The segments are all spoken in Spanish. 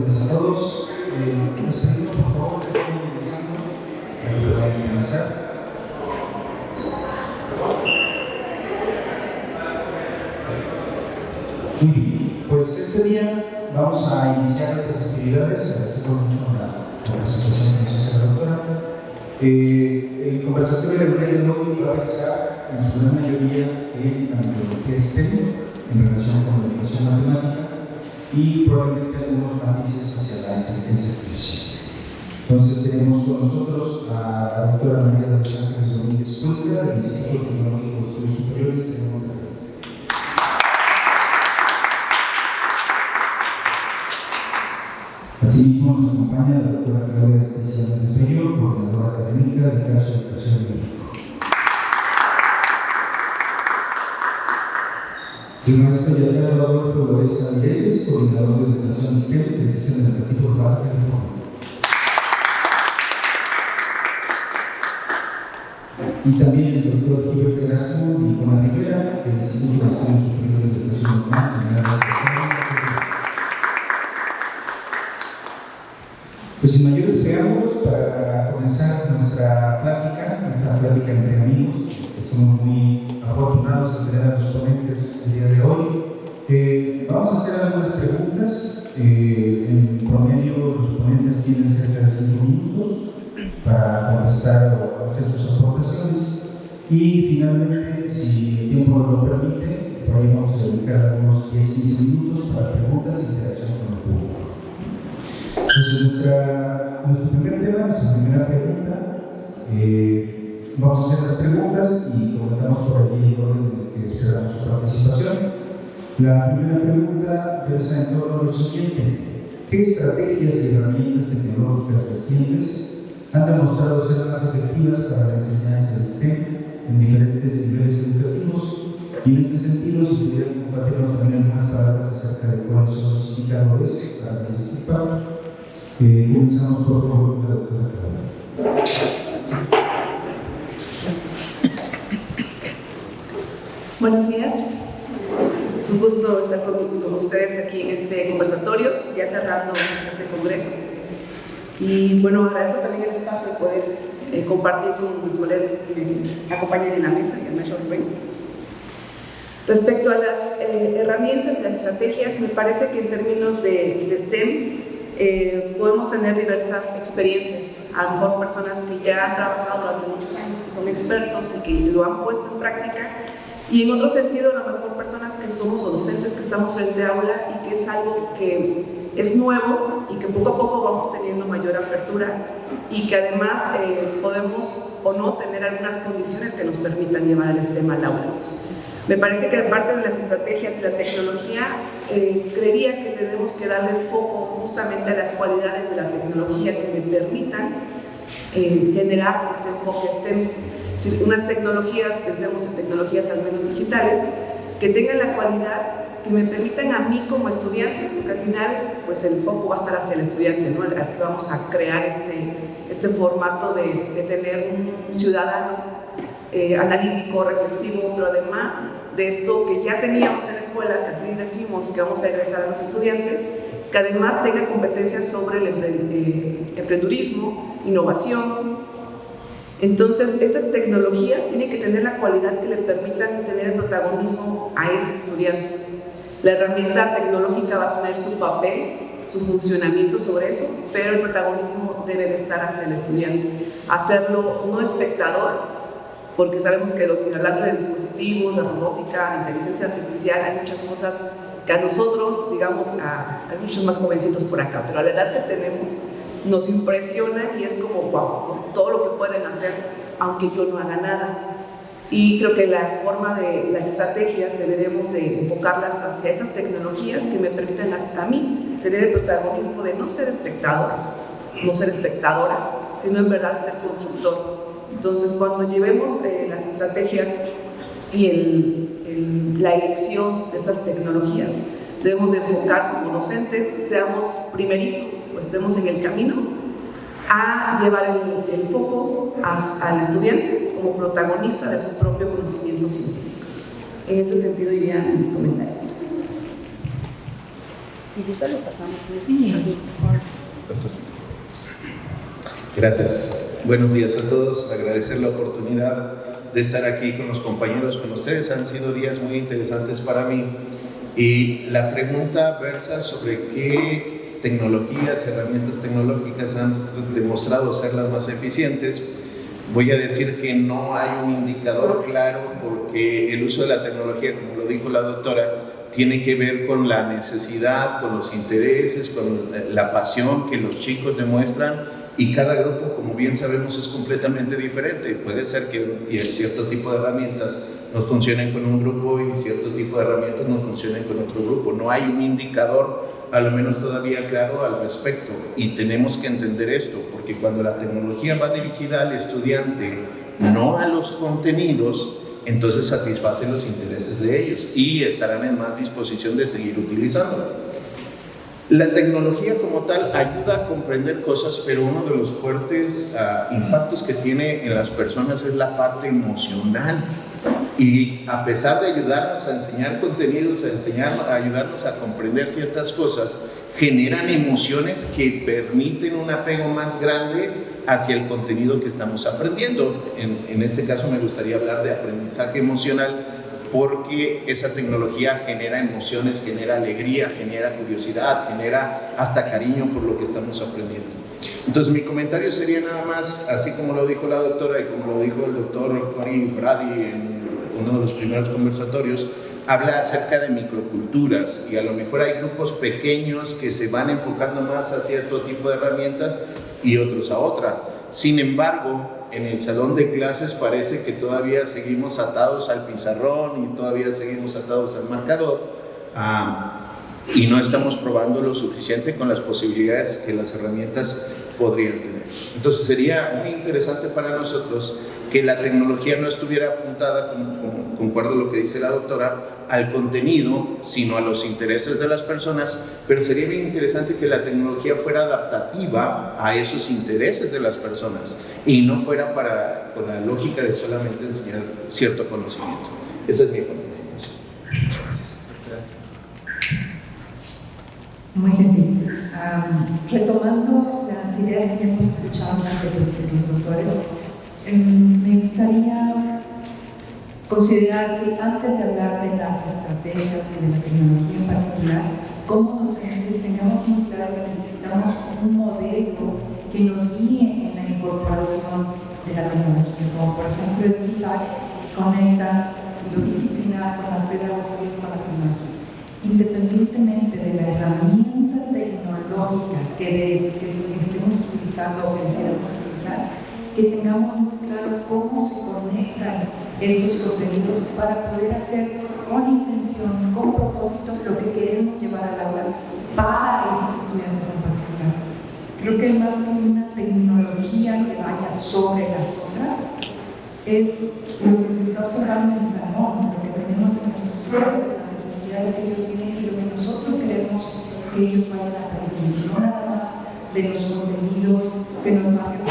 días a todos. Les pedimos por favor que tomen el signo para comenzar. Muy bien, pues este día vamos a iniciar nuestras actividades. Agradezco mucho la presentación que nos hace la doctora. El conversatorio del día de hoy va a pensar en su gran mayoría en la metodología STEM en relación con la educación matemática y probablemente algunos matices hacia la inteligencia artificial. Entonces tenemos con nosotros a la doctora María de los Ángeles Domínguez Culca del Instituto Tecnológico de Estudios Superiores de Monterrey. Asimismo nos acompaña la doctora Claudia Tiziano Pespeño, coordinadora académica del caso de Educación de México. El maestro Giancarlo Adolfo Loaiza Mireles, coordinador de Educación STEM del Sistema Educativo Baja California. Y también el doctor Gilberto Erasmo y Nicolás Rivera, del Instituto de Estudios Superiores de Educación Normal. Pues sin mayores preámbulos, para comenzar nuestra plática entre amigos, que somos muy afortunados de tener a los ponentes el día de hoy. Vamos a hacer algunas preguntas. En promedio, los ponentes tienen cerca de 5 minutos para contestar o hacer sus aportaciones. Y finalmente, si el tiempo lo permite, por ahí vamos a dedicar algunos 10-15 minutos para preguntas e interacción con el público. Entonces, nuestro primer tema, nuestra primera pregunta, vamos a hacer las preguntas y comentamos por allí el orden en el que esperamos su participación. La primera pregunta versa en torno a lo siguiente: ¿qué estrategias y herramientas tecnológicas recientes han demostrado ser más efectivas para la enseñanza de STEM en diferentes niveles educativos? Y en este sentido, si pudieran compartirnos también algunas palabras acerca de cuáles son los indicadores para participar. Comenzamos por favor con la doctora Claudia. Buenos días. Es un gusto estar con ustedes aquí en este conversatorio, ya cerrando este congreso. Y bueno, agradezco también el espacio de poder compartir con mis colegas que me acompañan en la mesa y el maestro Rubén. Respecto a las herramientas y las estrategias, me parece que en términos de STEM, podemos tener diversas experiencias, a lo mejor personas que ya han trabajado durante muchos años, que son expertos y que lo han puesto en práctica, y en otro sentido, a lo mejor personas que somos o docentes que estamos frente a aula y que es algo que es nuevo y que poco a poco vamos teniendo mayor apertura y que además podemos o no tener algunas condiciones que nos permitan llevar el STEM al aula. Me parece que aparte de las estrategias y la tecnología, creería que tenemos que darle foco justamente a las cualidades de la tecnología que me permitan generar este enfoque STEM. Si unas tecnologías, pensemos en tecnologías al menos digitales, que tengan la cualidad que me permitan a mí como estudiante, porque al final pues el foco va a estar hacia el estudiante, ¿no? Al que vamos a crear este formato de tener un ciudadano analítico, reflexivo, pero además de esto que ya teníamos en la escuela, que así decimos que vamos a egresar a los estudiantes, que además tenga competencias sobre el emprendedurismo, innovación. Entonces, estas tecnologías tienen que tener la cualidad que le permitan tener el protagonismo a ese estudiante. La herramienta tecnológica va a tener su papel, su funcionamiento sobre eso, pero el protagonismo debe de estar hacia el estudiante. Hacerlo no espectador, porque sabemos que hablando de dispositivos, de robótica, de inteligencia artificial, hay muchas cosas que a nosotros, digamos, hay muchos más jovencitos por acá, pero a la edad que tenemos nos impresiona y es como wow, todo lo que pueden hacer aunque yo no haga nada. Y creo que la forma de las estrategias deberemos de enfocarlas hacia esas tecnologías que me permitan a mí tener el protagonismo de no ser espectador, no ser espectadora, sino en verdad ser constructor. Entonces, cuando llevemos las estrategias y la elección de estas tecnologías, debemos de enfocar como docentes, seamos primerizos o estemos en el camino, a llevar el foco al estudiante como protagonista de su propio conocimiento científico. En ese sentido irían mis comentarios. Si gusta lo pasamos. Sí. Gracias. Buenos días a todos. Agradecer la oportunidad de estar aquí con los compañeros, con ustedes. Han sido días muy interesantes para mí. Y la pregunta versa sobre qué tecnologías, herramientas tecnológicas han demostrado ser las más eficientes. Voy a decir que no hay un indicador claro, porque el uso de la tecnología, como lo dijo la doctora, tiene que ver con la necesidad, con los intereses, con la pasión que los chicos demuestran, y cada grupo, como bien sabemos, es completamente diferente. Puede ser que cierto tipo de herramientas no funcionen con un grupo y cierto tipo de herramientas no funcionen con otro grupo. No hay un indicador, a lo menos todavía claro, al respecto, y tenemos que entender esto, porque cuando la tecnología va dirigida al estudiante, no a los contenidos, entonces satisface los intereses de ellos y estarán en más disposición de seguir utilizándola. La tecnología como tal ayuda a comprender cosas, pero uno de los fuertes impactos que tiene en las personas es la parte emocional. Y a pesar de ayudarnos a enseñar contenidos, a ayudarnos a comprender ciertas cosas, generan emociones que permiten un apego más grande hacia el contenido que estamos aprendiendo. En este caso me gustaría hablar de aprendizaje emocional, porque esa tecnología genera emociones, genera alegría, genera curiosidad, genera hasta cariño por lo que estamos aprendiendo. Entonces mi comentario sería nada más, así como lo dijo la doctora y como lo dijo el doctor Cory Brady en uno de los primeros conversatorios, habla acerca de microculturas, y a lo mejor hay grupos pequeños que se van enfocando más a cierto tipo de herramientas y otros a otra. Sin embargo, en el salón de clases parece que todavía seguimos atados al pizarrón y todavía seguimos atados al marcador, y no estamos probando lo suficiente con las posibilidades que las herramientas podrían tener. Entonces sería muy interesante para nosotros que la tecnología no estuviera apuntada, concuerdo lo que dice la doctora, al contenido, sino a los intereses de las personas, pero sería bien interesante que la tecnología fuera adaptativa a esos intereses de las personas y no fuera con la lógica de solamente enseñar cierto conocimiento. Esa es mi opinión. Muy gentil. Retomando las ideas que hemos escuchado de los doctores, me gustaría considerar que antes de hablar de las estrategias y de la tecnología en particular, como docentes tengamos muy claro que necesitamos un modelo que nos guíe en la incorporación de la tecnología, como por ejemplo el feedback conecta lo disciplinar con la pedagogía y con la tecnología. Independientemente de la herramienta tecnológica que estemos utilizando o que decidamos utilizar, que tengamos muy claro cómo se conectan estos contenidos para poder hacer con intención, con propósito, lo que queremos llevar al aula para esos estudiantes en particular. Creo que más que una tecnología que vaya sobre las otras, es lo que se está observando en el salón, lo que tenemos en nuestros estudiantes, las necesidades que ellos tienen y lo que nosotros queremos que ellos vayan a aprender, no nada más de los contenidos que nos marquen,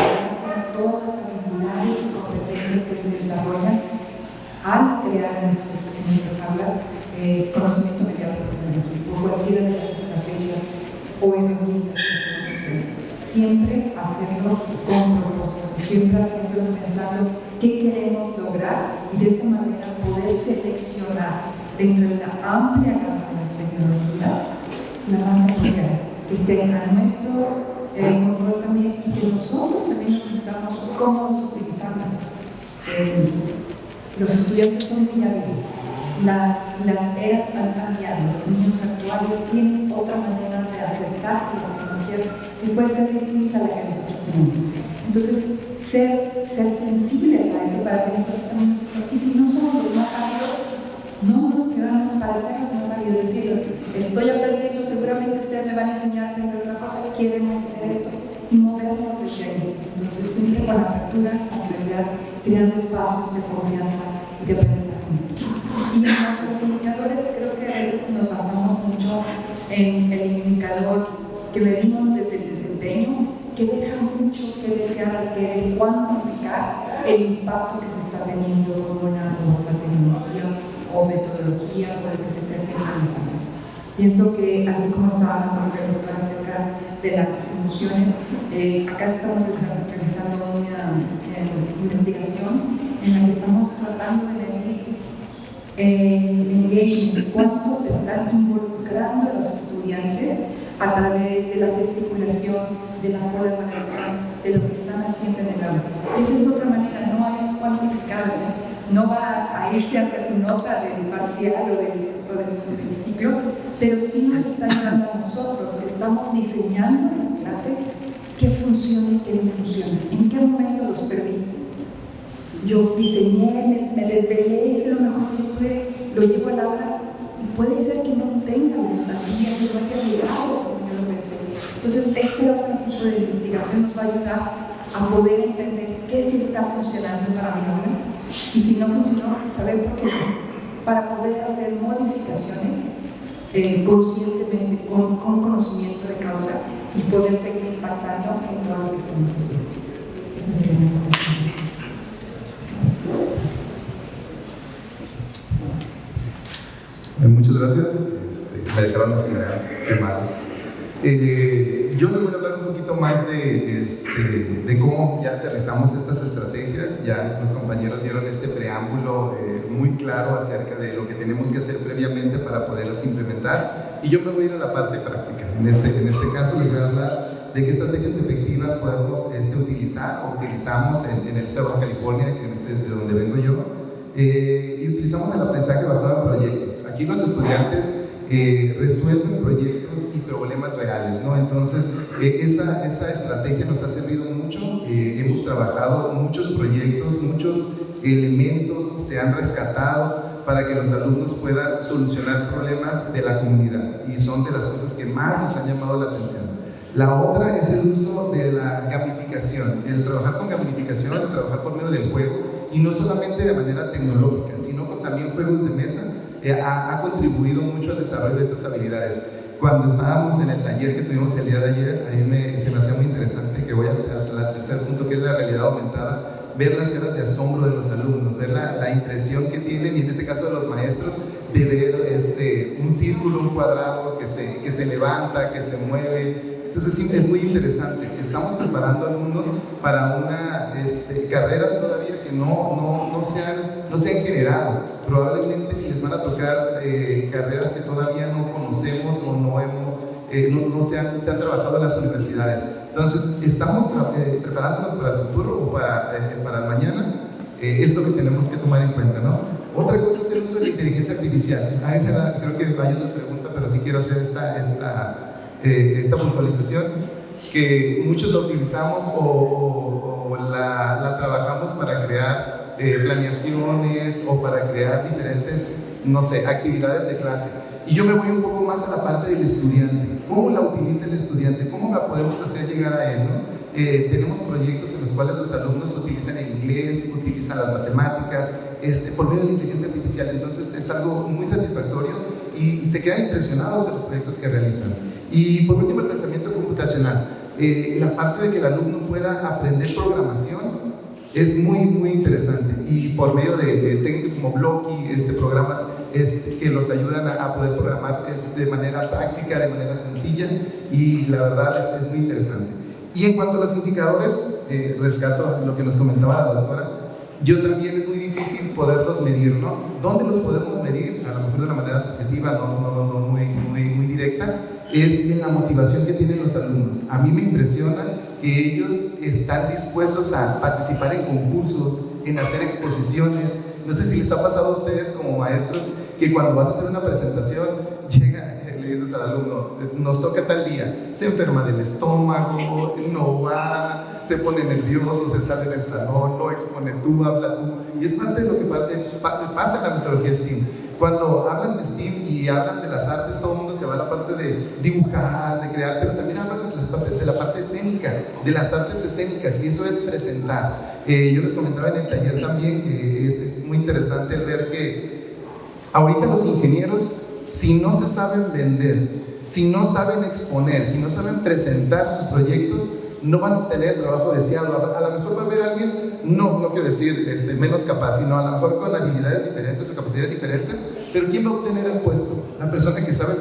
todas las habilidades y competencias que se desarrollan al crear en nuestras aulas conocimiento mediado por tecnología o cualquiera de las estrategias o herramientas que estemos empleando. Siempre hacerlo con propósito, siempre haciendo pensando qué queremos lograr y de esa manera poder seleccionar dentro de la amplia gama de las tecnologías la más apropiada, que esté a nuestro control también y que nosotros también nos sintamos cómodos utilizando. Los estudiantes son muy hábiles, las eras han cambiado, los niños actuales tienen otra manera de acercarse a las tecnologías que puede ser distinta a la que nosotros tenemos. Entonces, ser sensibles a eso para que nosotros también nos sintamos. Y si no somos los más hábiles, no nos quedamos para ser los más hábiles, es decir, estoy aprendiendo, seguramente ustedes me van a enseñar a aprender otra cosa, queremos hacer esto y movernos desde ahí. Entonces, siempre con apertura, con claridad, creando espacios de confianza y de aprendizaje. Y en los indicadores creo que a veces nos basamos mucho en el indicador que medimos desde el desempeño, que deja mucho que desear, que de cuantificar el impacto que se está teniendo con una u otra tecnología o metodología o lo que se está haciendo en los años. Pienso que así como estaba hablando el doctor acerca de las emociones. Acá estamos realizando una investigación en la que estamos tratando de medir el engagement, cuánto se están involucrando los estudiantes a través de la gesticulación, de la colaboración, de lo que están haciendo en el aula. Esa es otra manera, no es cuantificable, no va a irse hacia su nota del parcial o del principio, pero sí nos está ayudando a nosotros que estamos diseñando las clases, qué funciona y qué no funciona, en qué momento los perdí. Yo diseñé, me desvelé, hice lo mejor que pude, lo llevo al aula y puede ser que no tenga la guía, que no haya llegado como yo lo pensé. Entonces, este otro tipo de investigación nos va a ayudar a poder entender qué sí está funcionando para mi aula y si no funcionó, saber por qué no, para poder hacer modificaciones conscientemente, con conocimiento de causa y poder seguir impactando en todo lo que estamos haciendo. Esa sería mi recomendación. Muchas gracias. Me dejaron la primera quemada. Yo les voy a hablar un poquito más de cómo ya aterrizamos estas estrategias. Ya los compañeros dieron este preámbulo muy claro acerca de lo que tenemos que hacer previamente para poderlas implementar. Y yo me voy a ir a la parte práctica. En este caso les voy a hablar de qué estrategias efectivas podemos utilizar o utilizamos en el estado de Baja California, que es de donde vengo yo. Y utilizamos el aprendizaje basado en proyectos. Aquí los estudiantes resuelven proyectos y problemas reales, ¿no? Entonces, esa estrategia nos ha servido mucho. Hemos trabajado muchos proyectos, muchos elementos se han rescatado para que los alumnos puedan solucionar problemas de la comunidad y son de las cosas que más nos han llamado la atención. La otra es el uso de la gamificación, el trabajar con gamificación, el trabajar por medio del juego y no solamente de manera tecnológica, sino con también juegos de mesa. Ha contribuido mucho al desarrollo de estas habilidades. Cuando estábamos en el taller que tuvimos el día de ayer, a mí se me hacía muy interesante, que voy al tercer punto, que es la realidad aumentada, ver las caras de asombro de los alumnos, ver la impresión que tienen, y en este caso de los maestros, de ver un círculo, un cuadrado que se levanta, que se mueve. Entonces es muy interesante. Estamos preparando alumnos para carreras todavía que no se han generado. Probablemente les van a tocar carreras que todavía no conocemos o no se han trabajado en las universidades. Entonces, estamos preparándonos para el futuro o para el mañana. Es lo que tenemos que tomar en cuenta, ¿no? Otra cosa es el uso de la inteligencia artificial. Creo que hay una pregunta, pero sí quiero hacer esta puntualización, que muchos la utilizamos o la trabajamos para crear planeaciones o para crear diferentes, actividades de clase. Y yo me voy un poco más a la parte del estudiante. ¿Cómo la utiliza el estudiante? ¿Cómo la podemos hacer llegar a él, ¿no? Tenemos proyectos en los cuales los alumnos utilizan el inglés, utilizan las matemáticas, por medio de la inteligencia artificial. Entonces es algo muy satisfactorio y se quedan impresionados de los proyectos que realizan. Y por último, el pensamiento computacional. La parte de que el alumno pueda aprender programación es muy, muy interesante, y por medio de técnicas como Blocky, programas que los ayudan a poder programar de manera práctica, de manera sencilla, y la verdad es muy interesante. Y en cuanto a los indicadores, rescato lo que nos comentaba la doctora. Yo también es muy difícil poderlos medir, ¿no? ¿Dónde los podemos medir? A lo mejor de una manera subjetiva, no muy directa, es en la motivación que tienen los alumnos. A mí me impresiona que ellos están dispuestos a participar en concursos, en hacer exposiciones. No sé si les ha pasado a ustedes como maestros que cuando vas a hacer una presentación, le dices al alumno, nos toca tal día, se enferma del estómago, no va, se pone nervioso, se sale del salón, no expone tú, habla tú, y es parte de lo que pasa en la metodología STEAM. Cuando hablan de STEAM y hablan de las artes, todo el mundo se va a la parte de dibujar, de crear, pero también hablan de la parte escénica, de las artes escénicas, y eso es presentar. Yo les comentaba en el taller también que es muy interesante el ver que ahorita los ingenieros, si no se saben vender, si no saben exponer, si no saben presentar sus proyectos, no van a obtener el trabajo deseado. A lo mejor va a haber alguien, no quiero decir menos capaz, sino a lo mejor con habilidades diferentes o capacidades diferentes, pero ¿quién va a obtener el puesto? La persona que sabe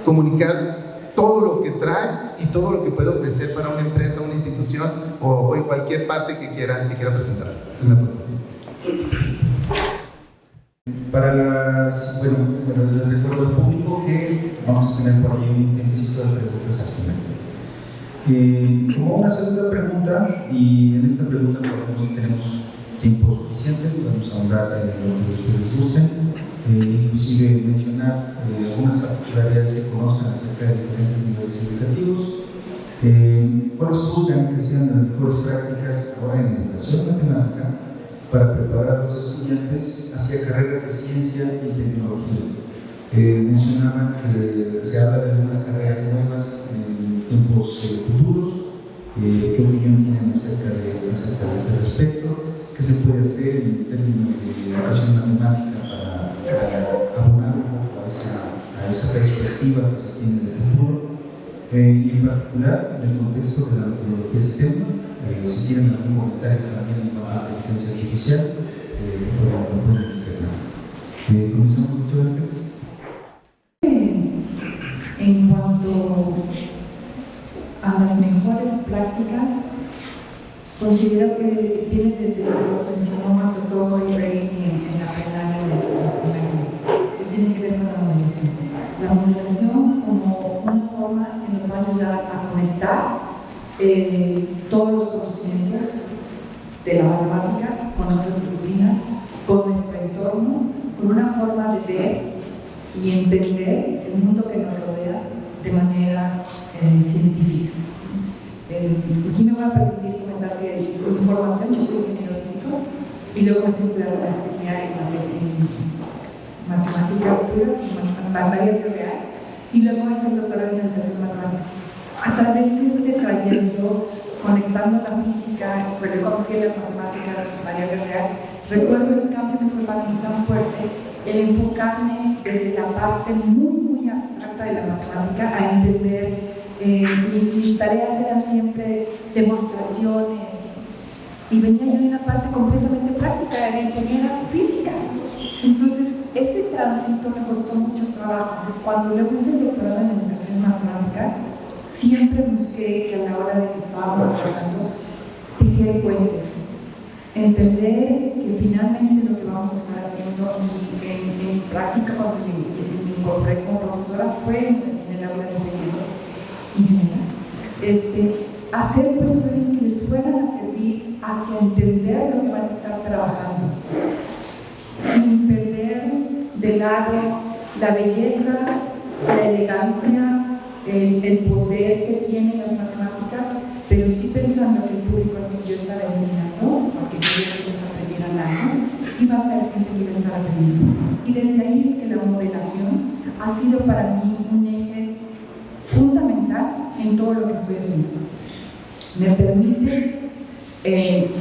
comunicar todo lo que trae y todo lo que puede ofrecer para una empresa, una institución o en cualquier parte que quiera presentar. Esa es mi aportación. Para les recuerdo al público que vamos a tener por ahí un tiempecito de preguntas al final. Como una segunda pregunta, y en esta pregunta tenemos tiempo suficiente, vamos a ahondar en lo que ustedes gusten, inclusive mencionar algunas particularidades que conozcan acerca de diferentes niveles educativos, cuáles buscan que sean las mejores prácticas ahora en educación matemática para preparar a los estudiantes hacia carreras de ciencia y tecnología. Mencionaban que se habla de algunas carreras nuevas en tiempos futuros. ¿Qué opinión tienen acerca de este respecto? ¿Qué se puede hacer en términos de educación matemática para abonar un poco a esa perspectiva que se tiene del futuro? Y en particular, en el contexto de la metodología STEM, si tienen algún comentario también en cuanto a inteligencia artificial, lo pueden externar. ¿Comenzamos con todo el texto? En cuanto a las mejores prácticas, considero que viene desde lo que mencionó Makoto y Ray en la plenaria que tiene que ver con la modelación. La modelación como una forma que nos va a ayudar a conectar todos los conocimientos de la matemática con otras disciplinas, con nuestro entorno, con una forma de ver y entender el mundo que nos rodea de manera científica. Aquí me voy a permitir comentar que con mi formación, yo soy ingeniero físico y luego me fui a estudiar maestría en matemáticas puras, en materia real, y luego hice el doctorado en educación matemáticas. A través de este trayecto, conectando la física, pero yo confío en las matemáticas en variable real, recuerdo el cambio que fue para mí tan fuerte, el enfocarme desde la parte muy abstracta de la matemática a entender. Mis tareas eran siempre demostraciones y venía yo de una parte completamente práctica, era ingeniera física. Entonces, ese tránsito me costó mucho trabajo. Cuando luego hice el doctorado en educación matemática, siempre busqué que a la hora de que estábamos trabajando, tejer puentes, entender que finalmente lo que vamos a estar haciendo en práctica cuando me incorporé como profesora fue en el aula de ingenieras, hacer cuestiones que les fueran a servir hacia entender lo que van a estar trabajando, sin perder de lado la belleza, la elegancia, el poder que tienen las matemáticas, pero sí pensando que el público al que yo estaba enseñando, porque quería que ellos aprendieran algo, iba a ser gente que iba a estar aprendiendo. Y desde ahí es que la modelación ha sido para mí un eje fundamental en todo lo que estoy haciendo. Me permite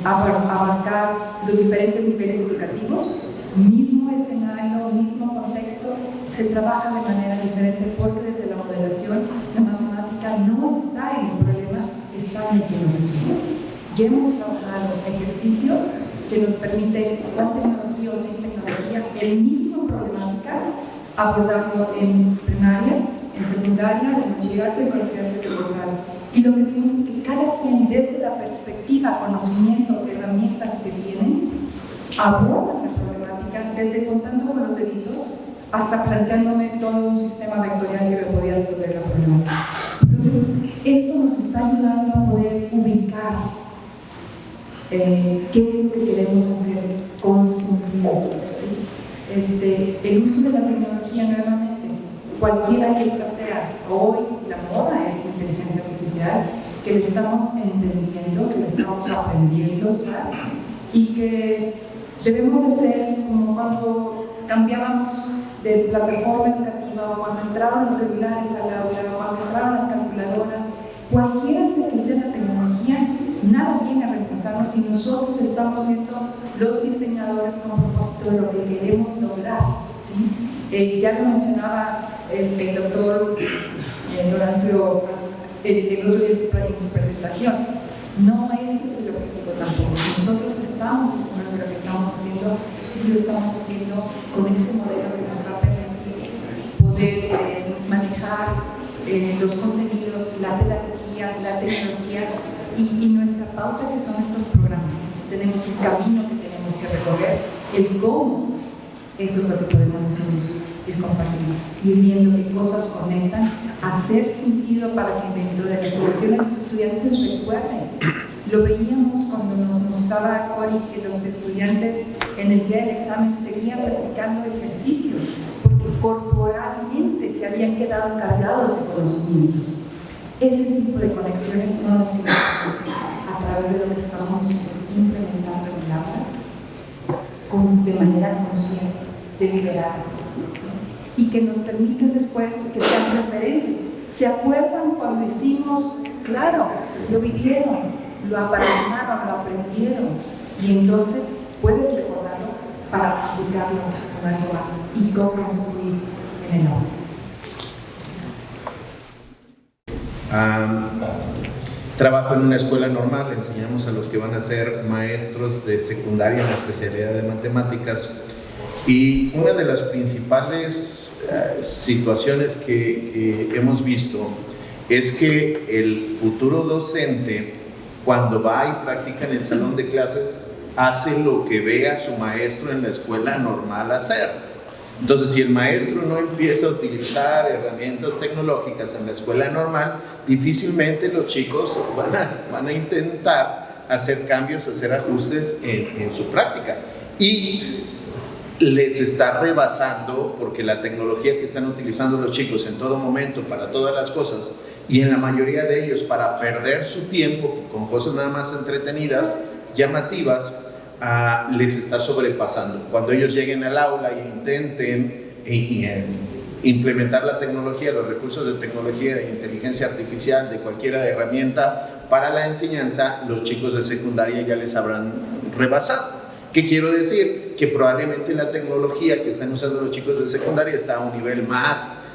abarcar los diferentes niveles educativos, mismo escenario, mismo contexto, se trabaja de manera diferente porque desde la modelación la matemática no está en el problema, está en el que nos resuelve. Ya hemos trabajado ejercicios que nos permiten, con tecnología o sin tecnología, el mismo problemática, abordarlo en primaria, en secundaria, en bachillerato y con los estudiantes de posgrado. Y lo que vimos es que cada quien, desde la perspectiva, conocimiento, herramientas que tienen, aborda la problemática, desde contando con los deditos hasta planteándome todo un sistema vectorial que me podía resolver la problemática. Entonces, esto nos está ayudando a poder ubicar qué es lo que queremos hacer con sentido. El uso de la tecnología nuevamente, cualquiera que esta sea, hoy la moda es inteligencia artificial, que le estamos entendiendo, que le estamos aprendiendo ya, y que debemos de ser como cuando cambiábamos de plataforma educativa, o cuando entraban los celulares al aula, o cuando entraban las calculadoras, cualquiera sea que sea la tecnología, nada viene a reemplazarnos si nosotros estamos siendo los diseñadores con propósito de lo que queremos lograr, ¿sí? Ya lo mencionaba el doctor Lorenzo el otro día en su presentación. No ese es el objetivo tampoco. Nosotros estamos haciendo lo que estamos haciendo, sí lo estamos haciendo con este modelo que nos va a permitir poder manejar los tecnología y nuestra pauta, que son estos programas. Tenemos un camino que tenemos que recorrer, el cómo, eso es lo que podemos nosotros ir compartiendo, ir viendo qué cosas conectan, hacer sentido para que dentro de la evolución de los estudiantes recuerden. Lo veíamos cuando nos mostraba Cori que los estudiantes en el día del examen seguían practicando ejercicios, porque corporalmente se habían quedado cargados de conocimiento. Ese tipo de conexiones son las que a través de lo que estamos implementando en el aula de manera consciente, deliberada, ¿sí? Y que nos permiten después que sean referentes. ¿Se acuerdan cuando hicimos? Claro, lo vivieron, lo abrazaron, lo aprendieron, y entonces pueden recordarlo para aplicarlo con algo más y cómo construir en el aula. Trabajo en una escuela normal, enseñamos a los que van a ser maestros de secundaria en la especialidad de matemáticas, y una de las principales situaciones que hemos visto es que el futuro docente, cuando va y practica en el salón de clases, hace lo que ve a su maestro en la escuela normal hacer. Entonces, si el maestro no empieza a utilizar herramientas tecnológicas en la escuela normal, difícilmente los chicos van a intentar hacer cambios, hacer ajustes en su práctica. Y les está rebasando, porque la tecnología que están utilizando los chicos en todo momento para todas las cosas, y en la mayoría de ellos para perder su tiempo con cosas nada más entretenidas, llamativas, les está sobrepasando. Cuando ellos lleguen al aula e intenten implementar la tecnología, los recursos de tecnología, de inteligencia artificial, de cualquier herramienta para la enseñanza, los chicos de secundaria ya les habrán rebasado. ¿Qué quiero decir? Que probablemente la tecnología que están usando los chicos de secundaria está a un nivel más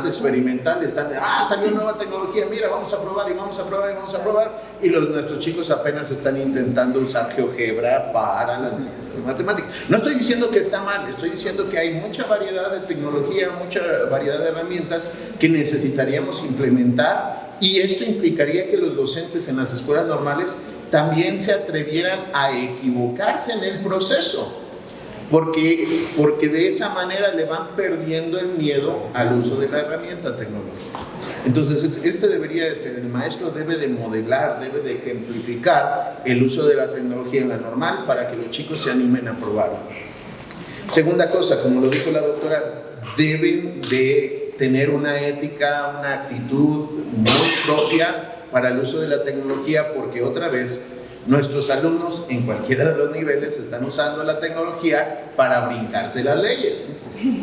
experimental. Están, salió nueva tecnología, mira, vamos a probar y vamos a probar y vamos a probar, y nuestros chicos apenas están intentando usar GeoGebra para la enseñanza de matemáticas. No estoy diciendo que está mal, estoy diciendo que hay mucha variedad de tecnología, mucha variedad de herramientas que necesitaríamos implementar, y esto implicaría que los docentes en las escuelas normales también se atrevieran a equivocarse en el proceso, porque de esa manera le van perdiendo el miedo al uso de la herramienta tecnológica. Entonces, este debería de ser, el maestro debe de modelar, debe de ejemplificar el uso de la tecnología en la normal para que los chicos se animen a probarlo. Segunda cosa, como lo dijo la doctora, deben de tener una ética, una actitud muy propia para el uso de la tecnología, porque otra vez nuestros alumnos en cualquiera de los niveles están usando la tecnología para brincarse las leyes.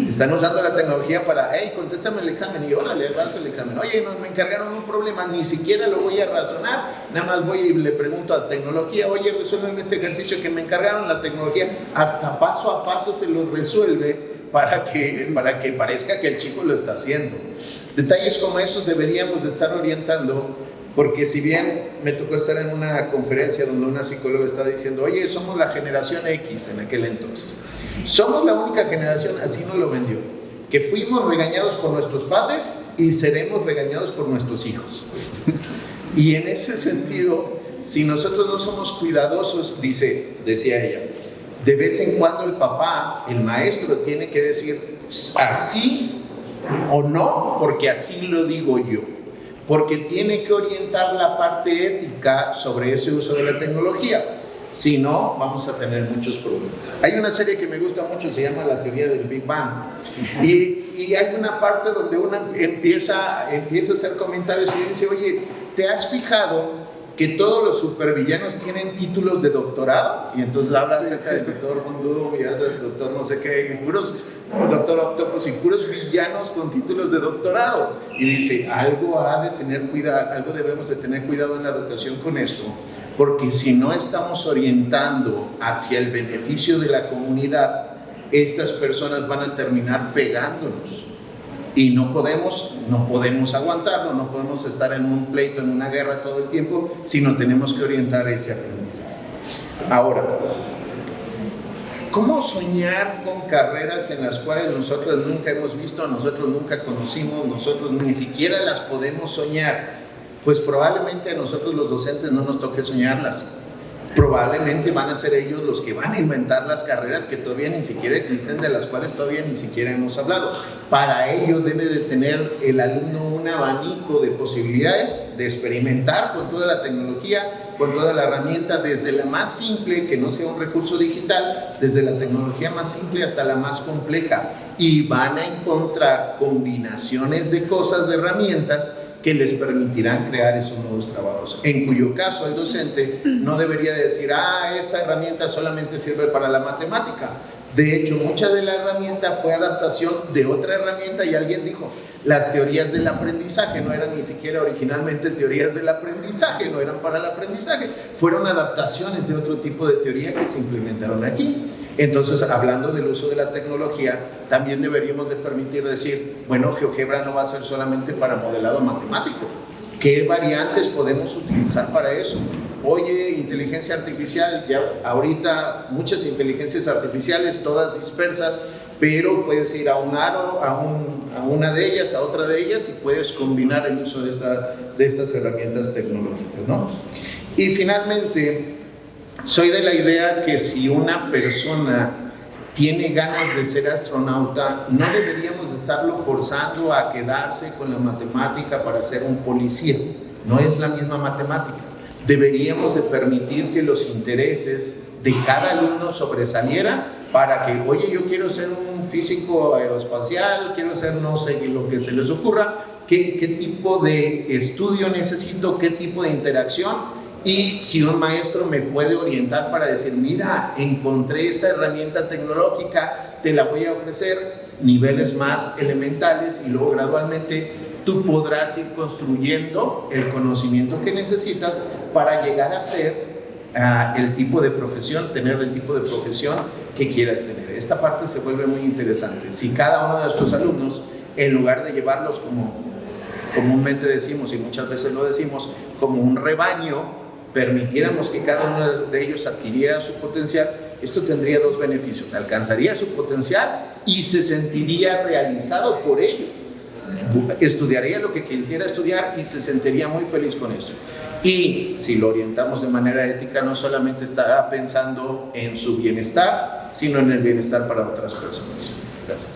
Están usando la tecnología para, hey, contéstame el examen, y órale, haz el examen. Oye, me encargaron un problema, ni siquiera lo voy a razonar, nada más voy y le pregunto a tecnología, oye, resuelven este ejercicio que me encargaron. La tecnología hasta paso a paso se lo resuelve para que parezca que el chico lo está haciendo. Detalles como esos deberíamos de estar orientando, porque si bien me tocó estar en una conferencia donde una psicóloga estaba diciendo, oye, somos la generación X en aquel entonces. Somos la única generación, así nos lo vendió, que fuimos regañados por nuestros padres y seremos regañados por nuestros hijos. Y en ese sentido, si nosotros no somos cuidadosos, decía ella, de vez en cuando el papá, el maestro, tiene que decir así o no, porque así lo digo yo. Porque tiene que orientar la parte ética sobre ese uso de la tecnología. Si no, vamos a tener muchos problemas. Hay una serie que me gusta mucho, se llama La teoría del Big Bang. Y hay una parte donde uno empieza a hacer comentarios y dice, oye, ¿te has fijado que todos los supervillanos tienen títulos de doctorado? Y entonces habla acerca del doctor Mondú y del doctor no sé qué, doctor Octopus y puros villanos con títulos de doctorado. Y dice, algo debemos de tener cuidado en la educación con esto, porque si no estamos orientando hacia el beneficio de la comunidad, estas personas van a terminar pegándonos. Y no podemos aguantarlo, no podemos estar en un pleito, en una guerra todo el tiempo, sino tenemos que orientar ese aprendizaje. Ahora, ¿cómo soñar con carreras en las cuales nosotros nunca hemos visto, nosotros nunca conocimos, nosotros ni siquiera las podemos soñar? pues probablemente a nosotros los docentes no nos toque soñarlas. Probablemente van a ser ellos los que van a inventar las carreras que todavía ni siquiera existen, de las cuales todavía ni siquiera hemos hablado. Para ello debe de tener el alumno un abanico de posibilidades de experimentar con toda la tecnología, con toda la herramienta, desde la más simple, que no sea un recurso digital, desde la tecnología más simple hasta la más compleja. Y van a encontrar combinaciones de cosas, de herramientas, que les permitirán crear esos nuevos trabajos, en cuyo caso el docente no debería decir, esta herramienta solamente sirve para la matemática. De hecho, mucha de la herramienta fue adaptación de otra herramienta, y alguien dijo, las teorías del aprendizaje no eran ni siquiera originalmente teorías del aprendizaje, no eran para el aprendizaje, fueron adaptaciones de otro tipo de teoría que se implementaron aquí. Entonces, hablando del uso de la tecnología, también deberíamos de permitir decir, bueno, GeoGebra no va a ser solamente para modelado matemático. ¿Qué variantes podemos utilizar para eso? Oye, inteligencia artificial, ya ahorita muchas inteligencias artificiales, todas dispersas, pero puedes ir a un aro, a una de ellas, a otra de ellas, y puedes combinar el uso de estas herramientas tecnológicas, ¿no? Y finalmente, soy de la idea que si una persona tiene ganas de ser astronauta, no deberíamos estarlo forzando a quedarse con la matemática para ser un policía. No es la misma matemática. Deberíamos de permitir que los intereses de cada alumno sobresalieran para que, oye, yo quiero ser un físico aeroespacial, quiero ser, no sé, lo que se les ocurra, qué tipo de estudio necesito, qué tipo de interacción. Y si un maestro me puede orientar para decir, mira, encontré esta herramienta tecnológica, te la voy a ofrecer, niveles más elementales, y luego gradualmente tú podrás ir construyendo el conocimiento que necesitas para llegar a ser el tipo de profesión, tener el tipo de profesión que quieras tener. Esta parte se vuelve muy interesante. Si cada uno de nuestros alumnos, en lugar de llevarlos como comúnmente decimos, y muchas veces lo decimos, como un rebaño, permitiéramos que cada uno de ellos adquiriera su potencial, esto tendría dos beneficios: alcanzaría su potencial y se sentiría realizado por ello, estudiaría lo que quisiera estudiar y se sentiría muy feliz con eso. Y si lo orientamos de manera ética, no solamente estará pensando en su bienestar, sino en el bienestar para otras personas. Gracias.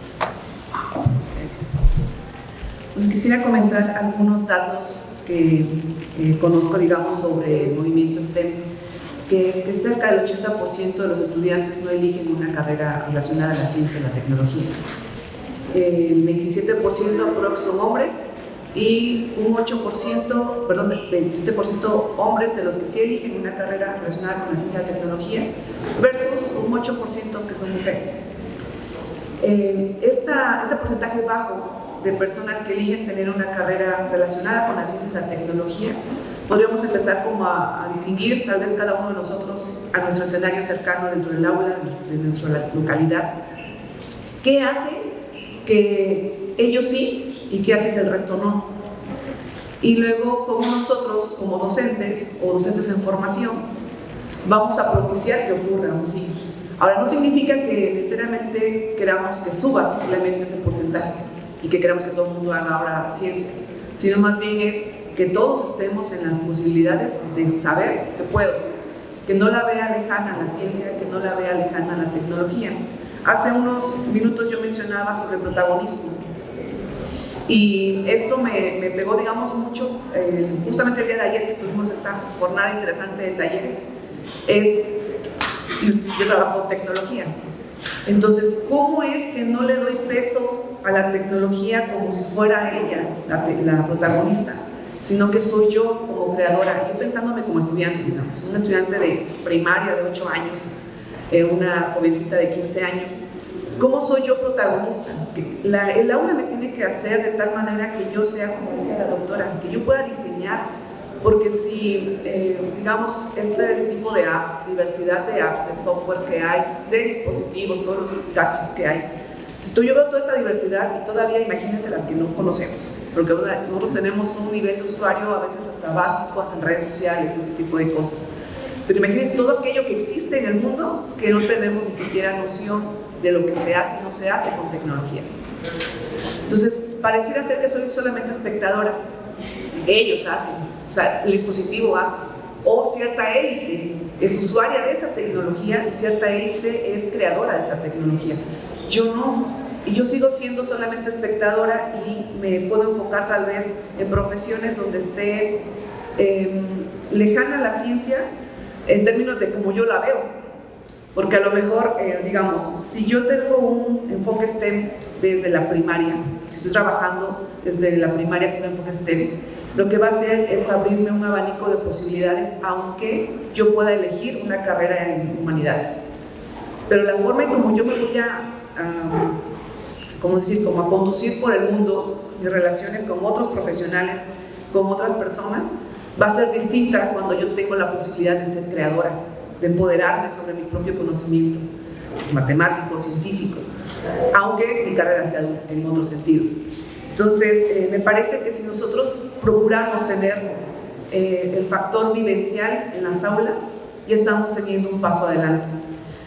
Gracias. Bueno, quisiera comentar algunos datos que conozco, digamos, sobre el movimiento STEM, que es que cerca del 80% de los estudiantes no eligen una carrera relacionada a la ciencia y la tecnología. El 27% aprox son hombres, y un 27% hombres de los que sí eligen una carrera relacionada con la ciencia y la tecnología, versus un 8% que son mujeres. Este porcentaje bajo de personas que eligen tener una carrera relacionada con la ciencia y la tecnología, podríamos empezar como a distinguir tal vez cada uno de nosotros a nuestro escenario cercano dentro del aula, de nuestra localidad. ¿Qué hace que ellos sí y qué hace que el resto no? Y luego, como nosotros, como docentes o docentes en formación, vamos a propiciar que ocurra un sí. Ahora, no significa que necesariamente queramos que suba simplemente ese porcentaje y que queramos que todo el mundo haga ahora ciencias, sino más bien es que todos estemos en las posibilidades de saber que puedo, que no la vea lejana la ciencia, que no la vea lejana la tecnología. Hace unos minutos yo mencionaba sobre protagonismo, y esto me pegó, digamos, mucho. Justamente el día de ayer que tuvimos esta jornada interesante de talleres, yo trabajo en tecnología. Entonces, ¿cómo es que no le doy peso a la tecnología como si fuera ella la protagonista, sino que soy yo como creadora? Yo pensándome como estudiante, digamos, una estudiante de primaria de 8 años, una jovencita de 15 años. ¿Cómo soy yo protagonista? El aula me tiene que hacer de tal manera que yo sea, como decía la doctora, que yo pueda diseñar, porque si, digamos, este tipo de apps, diversidad de apps, de software que hay, de dispositivos, todos los gadgets que hay, entonces yo veo toda esta diversidad y todavía imagínense las que no conocemos, porque nosotros tenemos un nivel de usuario a veces hasta básico, hasta en redes sociales, este tipo de cosas. Pero imagínense todo aquello que existe en el mundo que no tenemos ni siquiera noción de lo que se hace y no se hace con tecnologías. Entonces, pareciera ser que soy solamente espectadora. Ellos hacen. o sea, el dispositivo hace, o cierta élite es usuaria de esa tecnología y cierta élite es creadora de esa tecnología. Yo no, y yo sigo siendo solamente espectadora y me puedo enfocar tal vez en profesiones donde esté lejana a la ciencia en términos de cómo yo la veo. Porque a lo mejor, digamos, si yo tengo un enfoque STEM desde la primaria, si estoy trabajando desde la primaria con un enfoque STEM, lo que va a hacer es abrirme un abanico de posibilidades, aunque yo pueda elegir una carrera en humanidades. Pero la forma en como yo me voy como a conducir por el mundo, mis relaciones con otros profesionales, con otras personas, va a ser distinta cuando yo tengo la posibilidad de ser creadora, de empoderarme sobre mi propio conocimiento matemático, científico, aunque mi carrera sea en otro sentido. Entonces, me parece que si nosotros procuramos tener el factor vivencial en las aulas, ya estamos teniendo un paso adelante.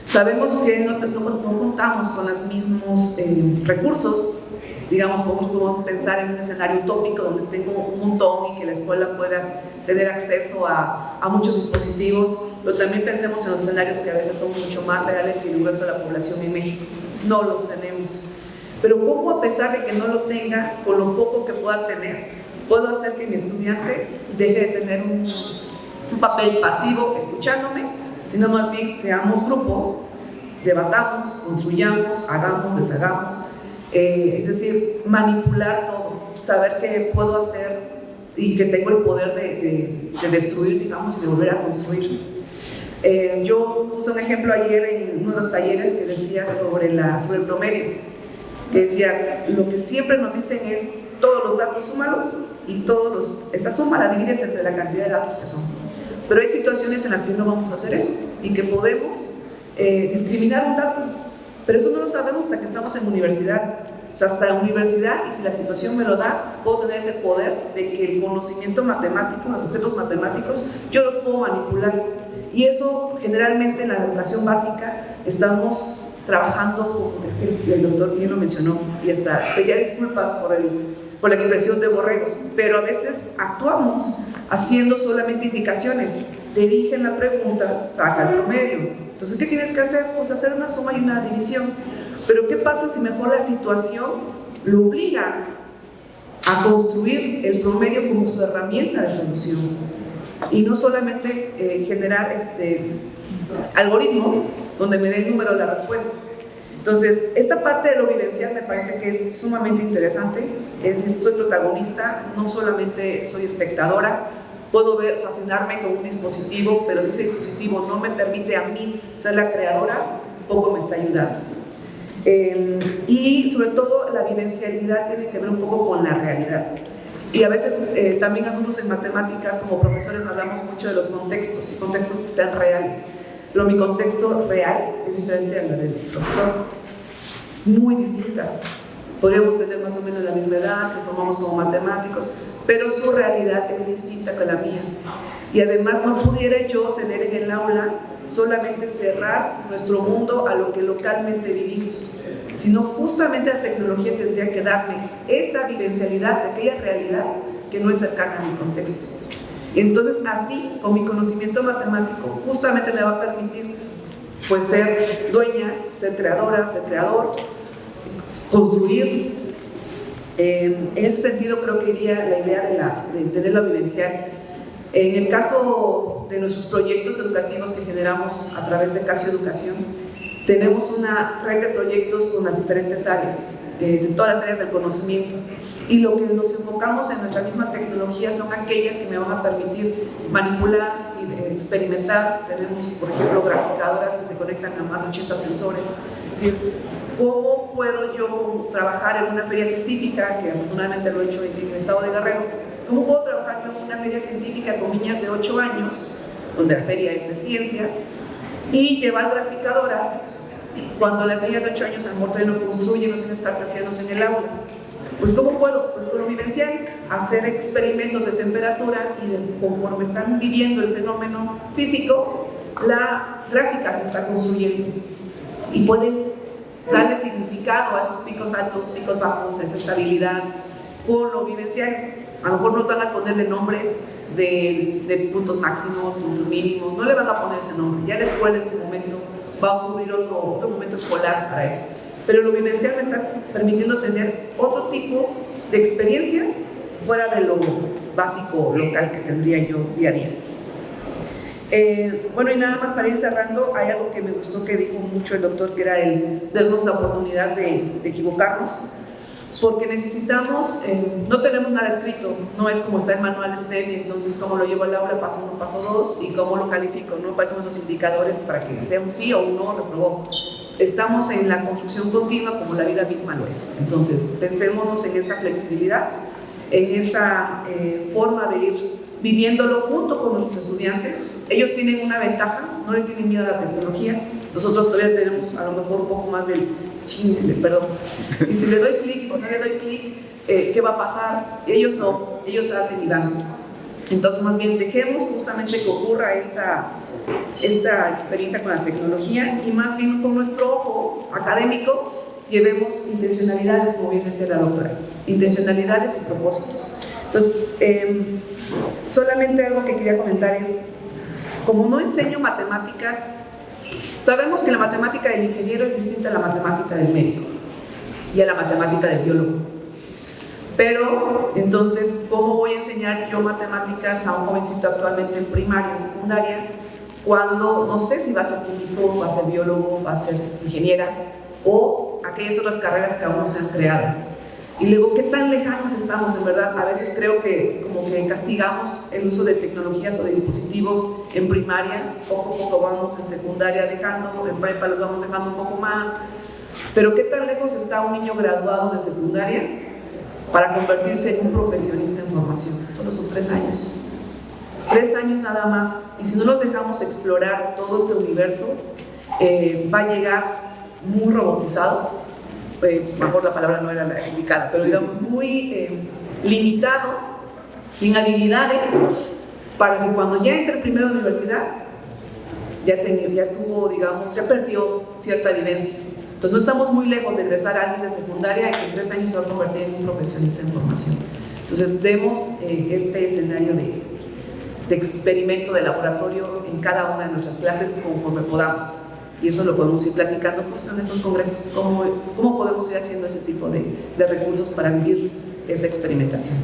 Sabemos que no contamos con los mismos recursos. Digamos, podemos pensar en un escenario utópico donde tengo un montón y que la escuela pueda tener acceso a muchos dispositivos, pero también pensemos en los escenarios que a veces son mucho más reales y el grueso de la población en México no los tenemos. Pero ¿cómo, a pesar de que no lo tenga, con lo poco que pueda tener, puedo hacer que mi estudiante deje de tener un papel pasivo escuchándome, sino más bien seamos grupo, debatamos, construyamos, hagamos, deshagamos? Es decir, manipular todo, saber que puedo hacer y que tengo el poder de destruir, digamos, y de volver a construir. Yo puse un ejemplo ayer en uno de los talleres que decía sobre el promedio, que decía, lo que siempre nos dicen es todos los datos súmalos y esa suma la divides entre la cantidad de datos que son. Pero hay situaciones en las que no vamos a hacer eso y que podemos discriminar un dato. Pero eso no lo sabemos hasta que estamos en universidad. O sea, hasta la universidad, y si la situación me lo da, puedo tener ese poder de que el conocimiento matemático, los objetos matemáticos, yo los puedo manipular. Y eso, generalmente, en la educación básica, estamos trabajando, es que el doctor bien lo mencionó, y hasta pedía disculpas por la expresión de borregos, pero a veces actuamos haciendo solamente indicaciones. Te dije la pregunta, saca el promedio. Entonces, ¿qué tienes que hacer? Pues hacer una suma y una división. Pero ¿qué pasa si mejor la situación lo obliga a construir el promedio como su herramienta de solución? Y no solamente generar algoritmos donde me dé el número de la respuesta. Entonces, esta parte de lo vivencial me parece que es sumamente interesante. Es decir, soy protagonista, no solamente soy espectadora. Puedo fascinarme con un dispositivo, pero si ese dispositivo no me permite a mí ser la creadora, poco me está ayudando. Y sobre todo la vivencialidad tiene que ver un poco con la realidad. Y a veces también nosotros en matemáticas como profesores hablamos mucho de los contextos, y contextos que sean reales. Pero mi contexto real es diferente a la del profesor, muy distinta. Podríamos tener más o menos la misma edad, que formamos como matemáticos, pero su realidad es distinta que la mía. Y además no pudiera yo tener en el aula solamente cerrar nuestro mundo a lo que localmente vivimos, sino justamente la tecnología tendría que darme esa vivencialidad de aquella realidad que no es cercana a mi contexto. Y entonces así, con mi conocimiento matemático, justamente me va a permitir pues ser dueña, ser creadora, ser creador, construir. En ese sentido creo que iría la idea de tener la vivencial. En el caso de nuestros proyectos educativos que generamos a través de Casio Educación, tenemos una red de proyectos con las diferentes áreas, de todas las áreas del conocimiento, y lo que nos enfocamos en nuestra misma tecnología son aquellas que me van a permitir manipular y experimentar. Tenemos, por ejemplo, graficadoras que se conectan a más de 80 sensores. Es decir, ¿cómo puedo yo trabajar en una feria científica, que afortunadamente lo he hecho en el estado de Guerrero? ¿Cómo puedo trabajar yo en una feria científica con niñas de 8 años, donde la feria es de ciencias, y llevar graficadoras cuando las niñas de 8 años a lo mejor no construyen los cines cartesianos en el aula? Pues ¿cómo puedo? Pues con lo vivencial, hacer experimentos de temperatura y conforme están viviendo el fenómeno físico, la gráfica se está construyendo y pueden darle significado a esos picos altos, picos bajos, a esa estabilidad con lo vivencial. A lo mejor nos van a ponerle nombres de puntos máximos, puntos mínimos, no le van a poner ese nombre. Ya la escuela en su momento va a ocurrir otro momento escolar para eso. Pero lo vivencial me está permitiendo tener otro tipo de experiencias fuera de lo básico local que tendría yo día a día. Bueno, y nada más para ir cerrando, hay algo que me gustó que dijo mucho el doctor, que era el darnos la oportunidad de equivocarnos, porque necesitamos, no tenemos nada escrito, no es como está el manual STEM, entonces cómo lo llevo al aula, paso 1, paso 2, y cómo lo califico, ¿no? ¿Cuáles son esos indicadores para que sea un sí o un no, reprobó? Estamos en la construcción continua como la vida misma lo es. Entonces, pensémonos en esa flexibilidad, en esa forma de ir viviéndolo junto con nuestros estudiantes. Ellos tienen una ventaja, no le tienen miedo a la tecnología. Nosotros todavía tenemos a lo mejor un poco más del ching, perdón. Y si le doy clic y si no le doy clic, ¿qué va a pasar? Ellos no, ellos hacen y dan. Entonces, más bien, dejemos justamente que ocurra esta experiencia con la tecnología y más bien con nuestro ojo académico llevemos intencionalidades, como bien decía la doctora, intencionalidades y propósitos. Entonces, solamente algo que quería comentar es, como no enseño matemáticas, sabemos que la matemática del ingeniero es distinta a la matemática del médico y a la matemática del biólogo. Pero, entonces, ¿cómo voy a enseñar yo matemáticas a un jovencito actualmente en primaria, secundaria, cuando no sé si va a ser químico, va a ser biólogo, va a ser ingeniera o aquellas otras carreras que aún no se han creado? Y luego, ¿qué tan lejanos estamos en verdad? A veces creo que como que castigamos el uso de tecnologías o de dispositivos en primaria, poco a poco vamos en secundaria dejando, en prepa los vamos dejando un poco más, pero ¿qué tan lejos está un niño graduado de secundaria para convertirse en un profesionista en formación? Solo son 3 años. 3 años nada más, y si no los dejamos explorar todo este universo, va a llegar muy robotizado, mejor la palabra no era la indicada, pero digamos muy limitado en habilidades para que cuando ya entre primero a la universidad ya tuvo, digamos, ya perdió cierta vivencia. Entonces no estamos muy lejos de egresar a alguien de secundaria que en 3 años se va a convertir en un profesionista en formación. Entonces demos este escenario de experimento de laboratorio en cada una de nuestras clases conforme podamos. Y eso lo podemos ir platicando justo en estos congresos, cómo podemos ir haciendo ese tipo de recursos para vivir esa experimentación.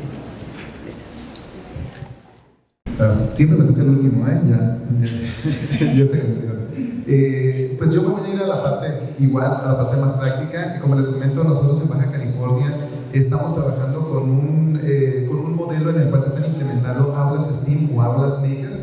Siempre me toca el último, ya se menciona. Pues yo me voy a ir a la parte más práctica. Como les comento, nosotros en Baja California estamos trabajando con un modelo en el cual se están implementando aulas STEAM o aulas Maker,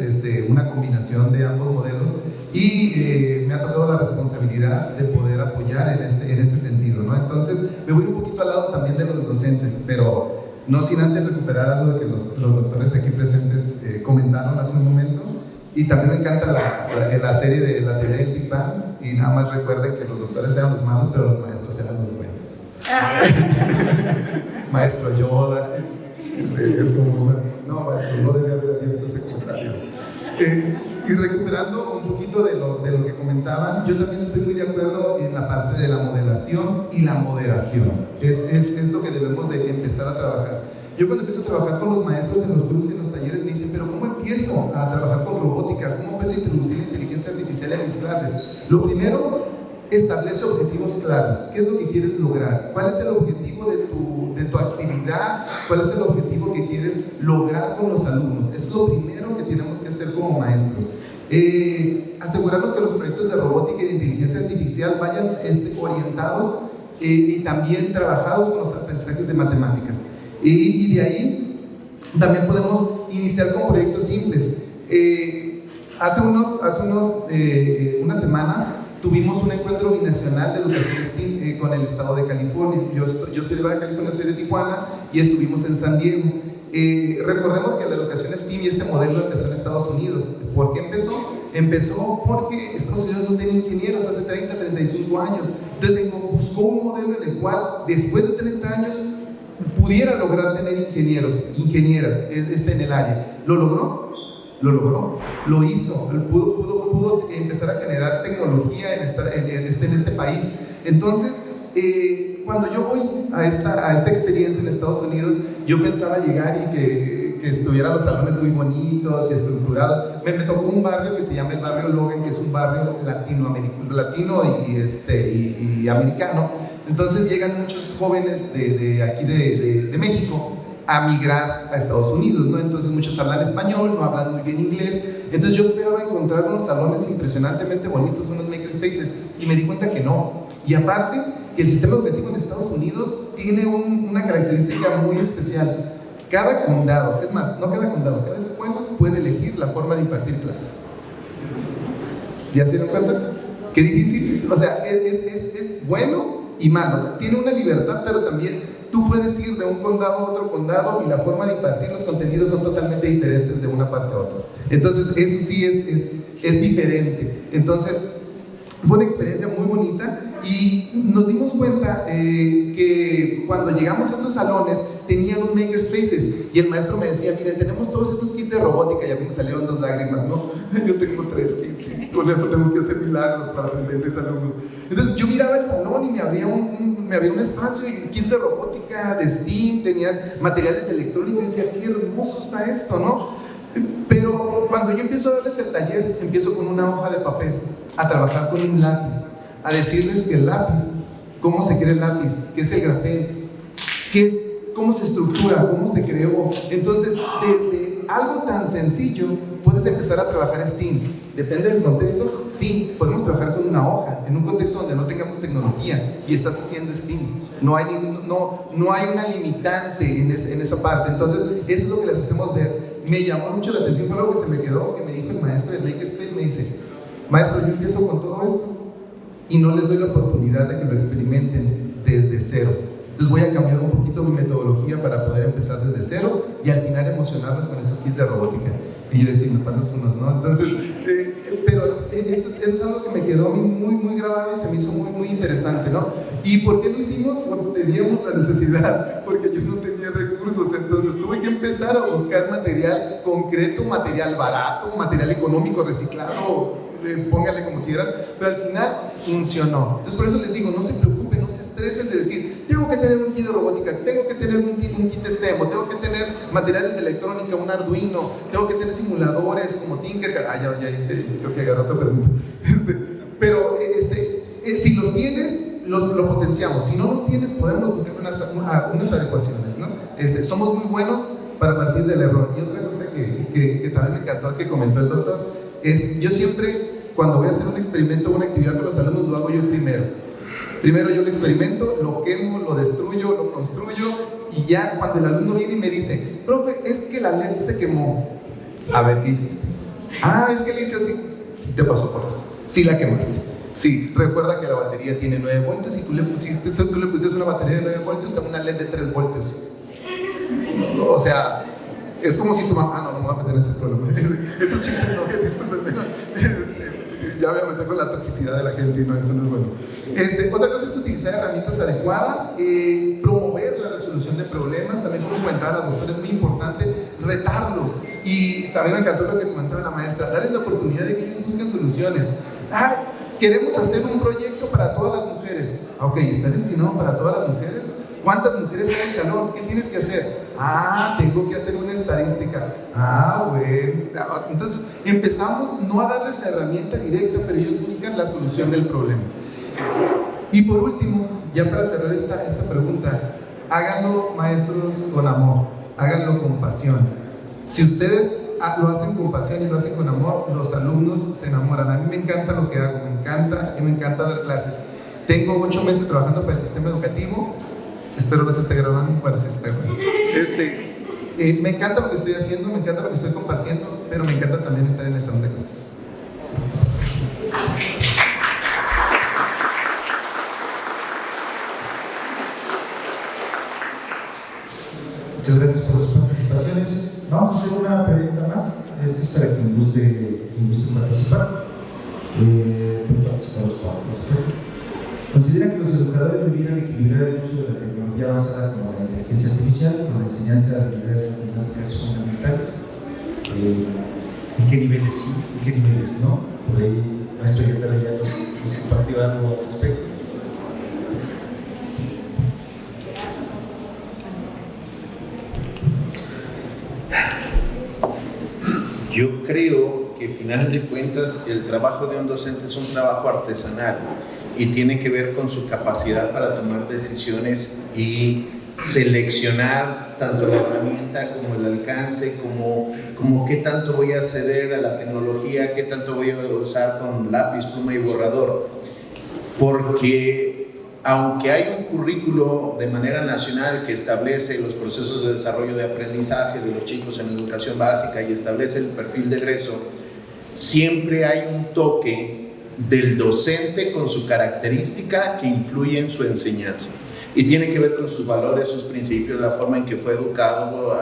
una combinación de ambos modelos, y me ha tocado la responsabilidad de poder apoyar en este sentido, ¿no? Entonces me voy un poquito al lado también de los docentes, pero no sin antes recuperar algo de que los doctores aquí presentes comentaron hace un momento. Y también me encanta la serie de la teoría del Big Bang, y nada más recuerden que los doctores eran los malos, pero los maestros eran los buenos. Maestro Yoda, es como, no maestro, no debe haber abierto ese comentario. Y recuperando un poquito de lo que comentaban, yo también estoy muy de acuerdo en la parte de la modelación y la moderación. Es lo que debemos de empezar a trabajar. Yo cuando empiezo a trabajar con los maestros en los cursos y en los talleres me dicen, pero ¿cómo empiezo a trabajar con robótica? ¿Cómo empiezo a introducir la inteligencia artificial en mis clases? Lo primero, establece objetivos claros. ¿Qué es lo que quieres lograr? ¿Cuál es el objetivo de tu actividad? ¿Cuál es el objetivo que quieres lograr con los alumnos? Es lo primero que tenemos que hacer como maestros. Asegurarnos que los proyectos de robótica y de inteligencia artificial vayan orientados y también trabajados con los aprendizajes de matemáticas. Y de ahí también podemos iniciar con proyectos simples. Hace unas semanas tuvimos un encuentro binacional de educación STEAM con el estado de California. Yo soy de Baja California, soy de Tijuana, y estuvimos en San Diego. Recordemos que la educación STEAM y este modelo empezó en Estados Unidos. ¿Por qué empezó? Empezó porque Estados Unidos no tenía ingenieros hace 30, 35 años. Entonces buscó un modelo en el cual después de 30 años pudiera lograr tener ingenieras en el área. ¿Lo logró? Lo logró, lo hizo, pudo empezar a generar tecnología en este país. Entonces, cuando yo voy a esta experiencia en Estados Unidos, yo pensaba llegar y que estuvieran los salones muy bonitos y estructurados. Me tocó un barrio que se llama el barrio Logan, que es un barrio latino y americano. Entonces llegan muchos jóvenes de aquí de México a migrar a Estados Unidos, ¿no? Entonces muchos hablan español, no hablan muy bien inglés. Entonces yo esperaba encontrar unos salones impresionantemente bonitos, unos makerspaces, y me di cuenta que no. Y aparte, que el sistema educativo en Estados Unidos tiene una característica muy especial. Cada condado, es más, no cada condado, cada escuela puede elegir la forma de impartir clases. ¿Ya se dieron cuenta? Qué difícil, o sea, es bueno y malo. Tiene una libertad, pero también tú puedes ir de un condado a otro condado y la forma de impartir los contenidos son totalmente diferentes de una parte a otra. Entonces, eso sí es diferente. Entonces, fue una experiencia muy bonita y nos dimos cuenta que cuando llegamos a estos salones tenían un makerspaces y el maestro me decía, miren, tenemos todos estos kits de robótica, y a mí me salieron 2 lágrimas, ¿no? Yo tengo 3 kits y con eso tengo que hacer milagros para 36 alumnos. Entonces yo miraba el salón y me abría un espacio y kits de robótica, de STEAM, tenían materiales de electrónica y decía, qué hermoso está esto, ¿no? Pero cuando yo empiezo a darles el taller, empiezo con una hoja de papel, a trabajar con un lápiz, a decirles que el lápiz, cómo se crea el lápiz, qué es el grafeno, cómo se estructura, cómo se creó. Entonces, desde algo tan sencillo, puedes empezar a trabajar STEAM. Depende del contexto, sí, podemos trabajar con una hoja, en un contexto donde no tengamos tecnología y estás haciendo STEAM. No hay una limitante en esa parte. Entonces, eso es lo que les hacemos ver. Me llamó mucho la atención, fue algo que se me quedó, que me dijo el maestro del Makerspace, me dice, maestro, yo empiezo con todo esto y no les doy la oportunidad de que lo experimenten desde cero. Entonces voy a cambiar un poquito mi metodología para poder empezar desde cero y al final emocionarlos con estos kits de robótica. Y yo decía, me pasas unos, ¿no? Entonces, pero eso es algo que me quedó muy grabado y se me hizo muy interesante, ¿no? ¿Y por qué lo hicimos? Porque teníamos la necesidad, porque yo no tenía recursos, entonces tuve que empezar a buscar material concreto, material barato, material económico, reciclado, pónganle como quieran, pero al final funcionó. Entonces por eso les digo, no se preocupen, no se estresen de decir, tengo que tener un kit de robótica, tengo que tener un kit STEM, tengo que tener materiales de electrónica, un Arduino, tengo que tener simuladores como Tinkercad. Ya hice, creo que agarré otra pregunta. Pero si los tienes, lo potenciamos. Si no los tienes, podemos buscar unas adecuaciones, ¿no? Somos muy buenos para partir del error. Y otra cosa que también me encantó que comentó el doctor es, yo siempre, cuando voy a hacer un experimento o una actividad con los alumnos, lo hago yo primero. Primero yo lo experimento, lo quemo, lo destruyo, lo construyo, y ya cuando el alumno viene y me dice, profe, es que la LED se quemó. A ver, ¿qué hiciste? Es que le hice así. Sí, te pasó por eso. Sí, la quemaste. Sí, recuerda que la batería tiene 9 voltios y tú le pusiste una batería de 9 voltios a una LED de 3 voltios. O sea, es como si tu mamá... no me voy a meter en ese problema. Esos chistes no, discúlpenme. Ya voy a meter con la toxicidad de la gente y no, eso no es bueno. Otra cosa es utilizar herramientas adecuadas, promover la resolución de problemas, también como comentaba la doctora, es muy importante retarlos. Y también me encantó lo que comentaba la maestra, darles la oportunidad de que ellos busquen soluciones. Queremos hacer un proyecto para todas las mujeres. Ok, ¿está destinado para todas las mujeres? ¿Cuántas mujeres hay en el salón? ¿Qué tienes que hacer? Tengo que hacer una estadística. Bueno. Entonces empezamos no a darles la herramienta directa, pero ellos buscan la solución del problema. Y por último, ya para cerrar esta pregunta, háganlo, maestros, con amor, háganlo con pasión. Si ustedes lo hacen con pasión y lo hacen con amor, los alumnos se enamoran. A mí me encanta lo que hago, me encanta dar clases. Tengo 8 meses trabajando para el sistema educativo. Espero les esté grabando para el sistema. Me encanta lo que estoy haciendo, me encanta lo que estoy compartiendo, pero me encanta también estar en el salón de clases. Muchas gracias por sus participaciones. Vamos a hacer una pregunta más. Esto es para quien guste participar. Pueden participar los padres. ¿Considera que los educadores deberían equilibrar el uso de la tecnología avanzada como la inteligencia artificial con la enseñanza de habilidades matemáticas fundamentales? ¿En qué niveles sí, en qué niveles no? Por ahí, maestro Guerrero ya nos compartió algo al respecto. creo que, al final de cuentas, el trabajo de un docente es un trabajo artesanal y tiene que ver con su capacidad para tomar decisiones y seleccionar tanto la herramienta como el alcance, como qué tanto voy a ceder a la tecnología, qué tanto voy a usar con lápiz, pluma y borrador. Porque aunque hay un currículo de manera nacional que establece los procesos de desarrollo de aprendizaje de los chicos en educación básica y establece el perfil de egreso, siempre hay un toque del docente con su característica que influye en su enseñanza. Y tiene que ver con sus valores, sus principios, la forma en que fue educado,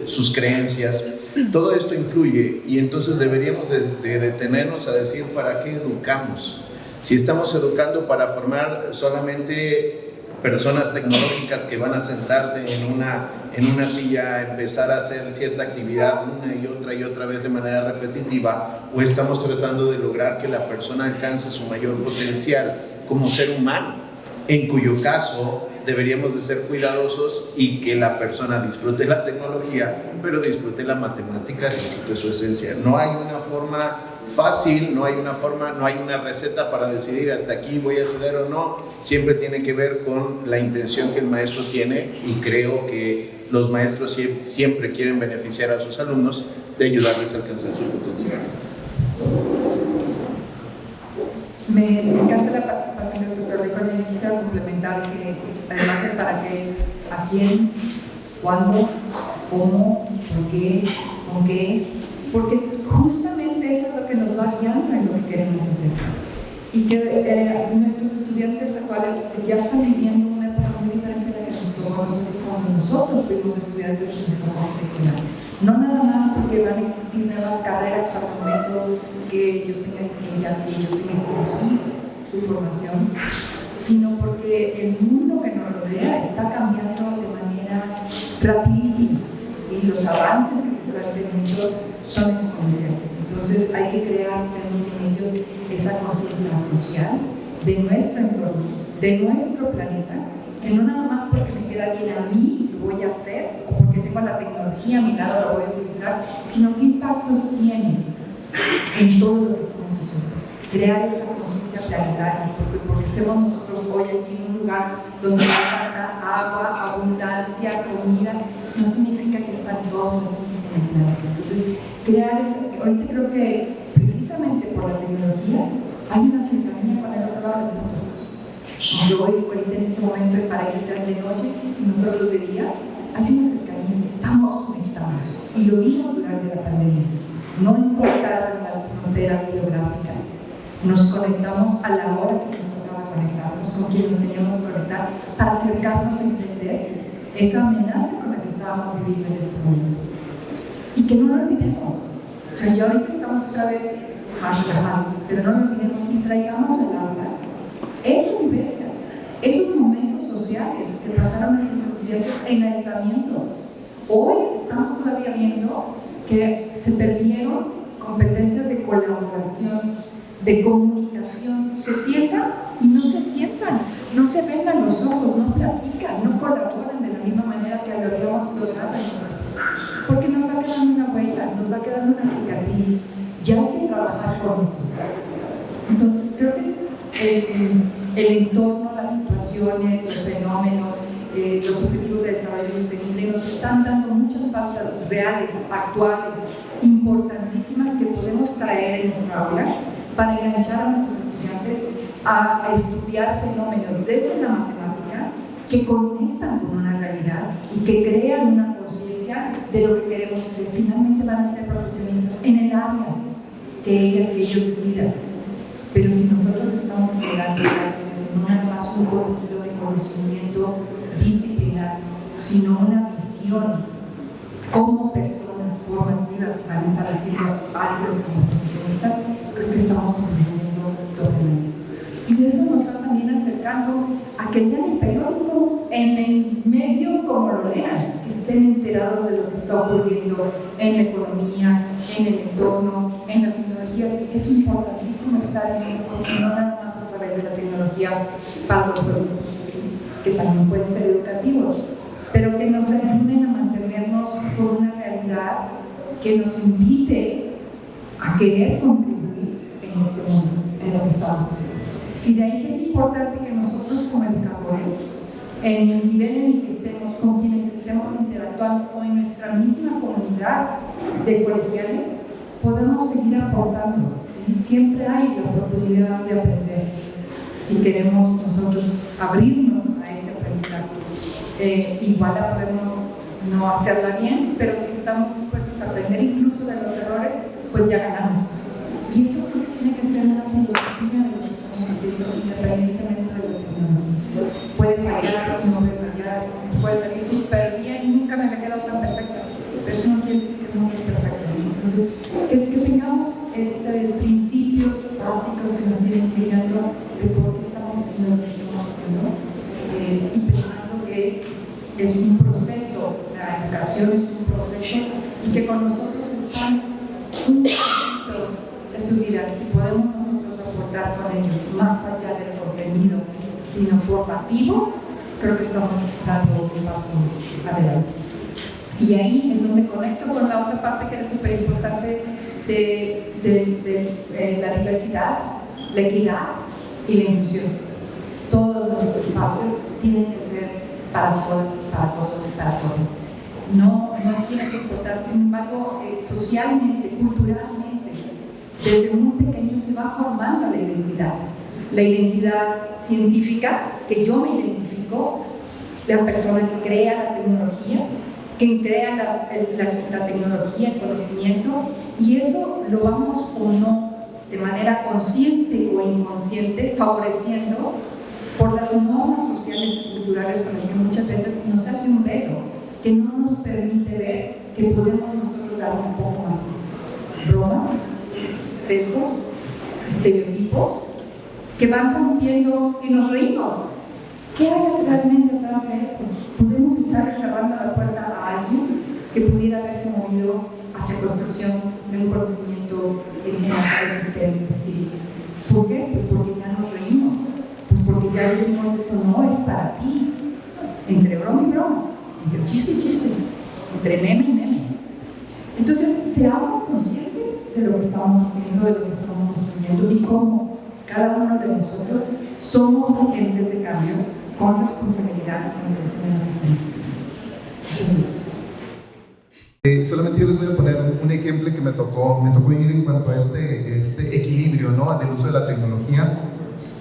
sus creencias. Todo esto influye y entonces deberíamos de detenernos a decir ¿para qué educamos? Si estamos educando para formar solamente personas tecnológicas que van a sentarse en una silla, empezar a hacer cierta actividad una y otra vez de manera repetitiva, o estamos tratando de lograr que la persona alcance su mayor potencial como ser humano, en cuyo caso deberíamos de ser cuidadosos y que la persona disfrute la tecnología, pero disfrute la matemática, disfrute su esencia. No hay una forma fácil, no hay una receta para decidir hasta aquí voy a ceder o no. Siempre tiene que ver con la intención que el maestro tiene, y creo que los maestros siempre quieren beneficiar a sus alumnos de ayudarles a alcanzar su potencial. Me encanta la participación del doctor Rico, y quisiera complementar que además de para qué es a quién, cuándo, cómo, por qué, con qué, porque justamente eso es lo que nos va guiando en lo que queremos hacer. Y que nuestros estudiantes actuales ya están viviendo una época muy diferente a la que nos tocó cuando nosotros fuimos estudiantes en el campo seccional. No nada más porque van a existir nuevas carreras para el momento que ellos tengan que elegir su formación, sino porque el mundo que nos rodea está cambiando de manera rapidísima. ¿Sí? Los avances que se están teniendo son exponenciales. Entonces hay que crear también en ellos esa conciencia social de nuestro entorno, de nuestro planeta, que no nada más porque me queda bien a mí lo voy a hacer, o porque tengo la tecnología a mi lado la voy a utilizar, sino qué impactos tiene en todo lo que estamos haciendo. Crear esa conciencia planetaria, porque estemos nosotros hoy aquí en un lugar donde falta agua, abundancia, comida, no significa que están todos así en el planeta. Entonces, ahorita creo que precisamente por la tecnología hay una cercanía con el otro lado del mundo. Yo voy ahorita en este momento para ellos sean de noche y nosotros de día, hay una cercanía, estamos conectados y lo vimos durante la pandemia. No importaron las fronteras geográficas, nos conectamos a la hora que nos tocaba conectarnos, con quien nos teníamos que conectar para acercarnos a entender esa amenaza con la que estábamos viviendo en ese momento. Y que no lo olvidemos. O sea, ya ahorita estamos otra vez más relajados, pero no lo olvidemos y traigamos al aula esas vivencias, esos momentos sociales que pasaron nuestros estudiantes en aislamiento. Hoy estamos todavía viendo que se perdieron competencias de colaboración, de comunicación. Se sientan y no se sientan, no se ven a los ojos, no platican, no colaboran de la misma manera que lo habíamos logrado. Porque nos va quedando una huella, nos va quedando una cicatriz. Ya hay que trabajar con eso. Entonces creo que el entorno, las situaciones, los fenómenos, los objetivos de desarrollo sostenible nos están dando muchas pautas reales, actuales, importantísimas que podemos traer en nuestra aula para enganchar a nuestros estudiantes a estudiar fenómenos desde la matemática que conectan con una realidad y que crean una conciencia de lo que queremos hacer. Finalmente van a ser profesionistas en el área que ellos decidan. Pero si nosotros estamos generando no nada más un contenido de conocimiento disciplinar, sino una visión como personas formativas que van a estar haciendo algo como profesionistas, creo que estamos contribuyendo totalmente. Y de eso nos va también acercando a que lean el periódico en el medio como lo lean, que estén enterados de lo que está ocurriendo en la economía, en el entorno, en las tecnologías. Es importantísimo estar en eso, porque no nada más a través de la tecnología para los productos, que también pueden ser educativos, pero que nos ayuden a mantenernos con una realidad que nos invite a querer contribuir en este mundo, en lo que estamos haciendo. Y de ahí que es importante que nosotros como educadores, en el nivel en el que estemos, con quienes estemos interactuando o en nuestra misma comunidad de colegiales, podemos seguir aportando. ¿Sí? Siempre hay la oportunidad de aprender si queremos nosotros abrirnos a ese aprendizaje. Igual la podemos no hacerla bien, pero si estamos dispuestos a aprender incluso de los errores, pues ya ganamos. Y eso creo que tiene que ser una filosofía de lo que estamos haciendo, independientemente de la tecnología. Puede fallar, no puede fallar, puede salir súper bien, nunca me ha quedado tan perfecta, pero eso no quiere decir que no quede perfecta. Entonces, que tengamos principios básicos que nos vienen guiando de por qué estamos haciendo lo que estamos haciendo, y pensando que es un proceso, la educación es un proceso, y que con nosotros están un poquito de su vida. Si podemos nosotros aportar con ellos más allá del contenido, sino formativo, creo que estamos dando un paso adelante. Y ahí es donde conecto con la otra parte que era súper importante de la diversidad, la equidad y la inclusión. Todos los espacios tienen que ser para todas, para todos y para todas. No tiene que importar, sin embargo, socialmente, culturalmente, desde muy pequeño se va formando la identidad. La identidad científica, que yo me identifico, la persona que crea la tecnología, que crea la tecnología, el conocimiento, y eso lo vamos o no, de manera consciente o inconsciente, favoreciendo por las normas sociales y culturales con las que muchas veces nos hace un velo, que no nos permite ver que podemos nosotros dar un poco más. Bromas, sesgos, estereotipos, que van rompiendo y nos reímos. ¿Qué hay realmente atrás de eso? Podemos estar cerrando la puerta a alguien que pudiera haberse movido hacia construcción de un conocimiento en las áreas externas. ¿Por qué? Pues porque ya nos reímos, pues porque ya decimos eso no es para ti. Entre broma y broma, entre chiste y chiste, entre meme y meme. Entonces, seamos conscientes de lo que estamos haciendo, de lo que estamos construyendo y cómo cada uno de nosotros somos agentes de cambio con responsabilidad y con intención de nuestra institución. Solamente yo les voy a poner un ejemplo que me tocó ir en cuanto a este equilibrio, ¿no?, del uso de la tecnología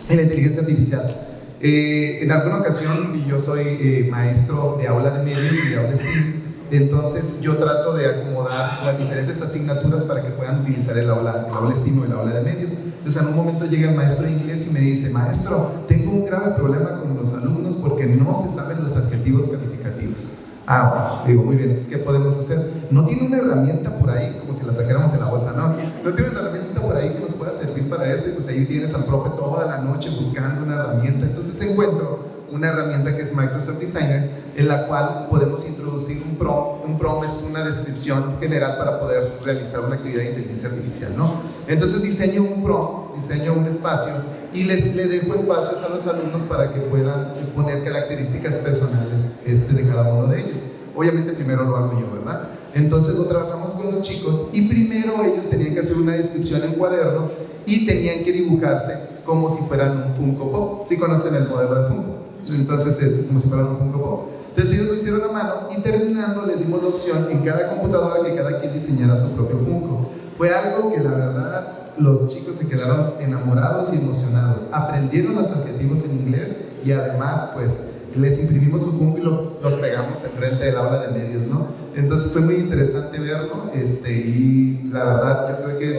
y la inteligencia artificial. En alguna ocasión, yo soy maestro de aula de medios y de aula STEAM, entonces yo trato de acomodar las diferentes asignaturas para que puedan utilizar el aula STEAM o el aula de medios. Entonces en un momento llega el maestro de inglés y me dice: maestro, tengo un grave problema con los alumnos porque no se saben los adjetivos calificativos. Bueno, digo, muy bien, entonces ¿qué podemos hacer? ¿No tiene una herramienta por ahí, como si la trajéramos en la bolsa? No tiene una herramienta por ahí que nos pueda servir para eso, y pues ahí tienes al profe toda la noche buscando una herramienta. Entonces encuentro una herramienta que es Microsoft Designer, en la cual podemos introducir un prompt. Un prompt es una descripción general para poder realizar una actividad de inteligencia artificial, ¿no? Entonces diseño un prompt, diseño un espacio y le dejo espacios a los alumnos para que puedan poner características personales de cada uno de ellos. Obviamente primero lo hago yo, ¿verdad? Entonces lo trabajamos con los chicos y primero ellos tenían que hacer una descripción en cuaderno y tenían que dibujarse como si fueran un Funko Pop. ¿Sí conocen el modelo de Funko? Entonces es como si fueran un Funko Pop. Entonces ellos lo hicieron a mano y terminando les dimos la opción en cada computadora que cada quien diseñara su propio Funko. Fue algo que la verdad los chicos se quedaron enamorados y emocionados. Aprendieron los adjetivos en inglés y además pues les imprimimos su Funko y los pegamos enfrente del aula de medios, ¿no? Entonces fue muy interesante verlo, y la verdad yo creo que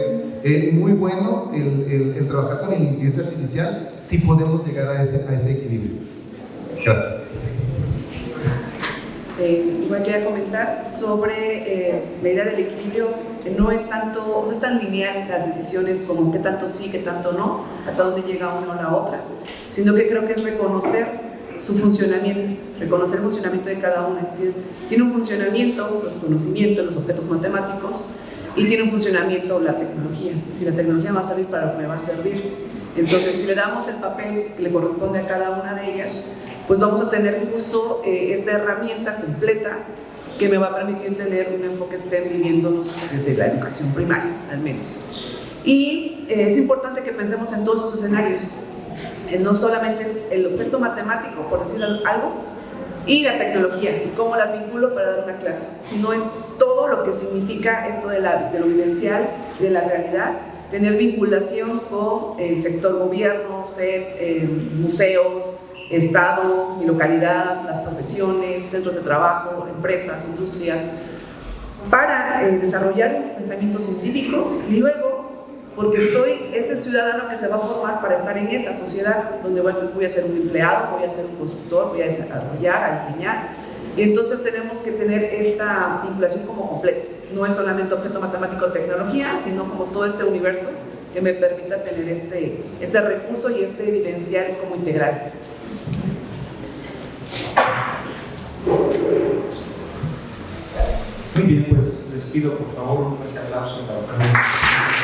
es muy bueno el trabajar con la inteligencia artificial si podemos llegar a ese equilibrio. Gracias. Igual quería comentar sobre la idea del equilibrio, que no es tan lineal las decisiones como qué tanto sí, qué tanto no, hasta dónde llega una o la otra, sino que creo que es reconocer su funcionamiento, reconocer el funcionamiento de cada uno. Es decir, tiene un funcionamiento los conocimientos, los objetos matemáticos, y tiene un funcionamiento la tecnología. Es decir, la tecnología va a servir para lo que me va a servir. Entonces, si le damos el papel que le corresponde a cada una de ellas, pues vamos a tener justo esta herramienta completa que me va a permitir tener un enfoque STEM viviéndonos desde la educación primaria, al menos. Y es importante que pensemos en todos esos escenarios. No solamente es el objeto matemático, por decir algo, y la tecnología, y cómo las vinculo para dar una clase, sino es todo lo que significa esto de lo vivencial, de la realidad, tener vinculación con el sector gobierno, museos, Estado, mi localidad, las profesiones, centros de trabajo, empresas, industrias, para desarrollar un pensamiento científico y luego, porque soy ese ciudadano que se va a formar para estar en esa sociedad donde voy a ser un empleado, voy a ser un consultor, voy a desarrollar, a diseñar, y entonces tenemos que tener esta vinculación como completa. No es solamente objeto matemático o tecnología, sino como todo este universo que me permita tener este recurso y este evidencial como integral. Muy bien, pues les pido por favor un fuerte aplauso para Carlos.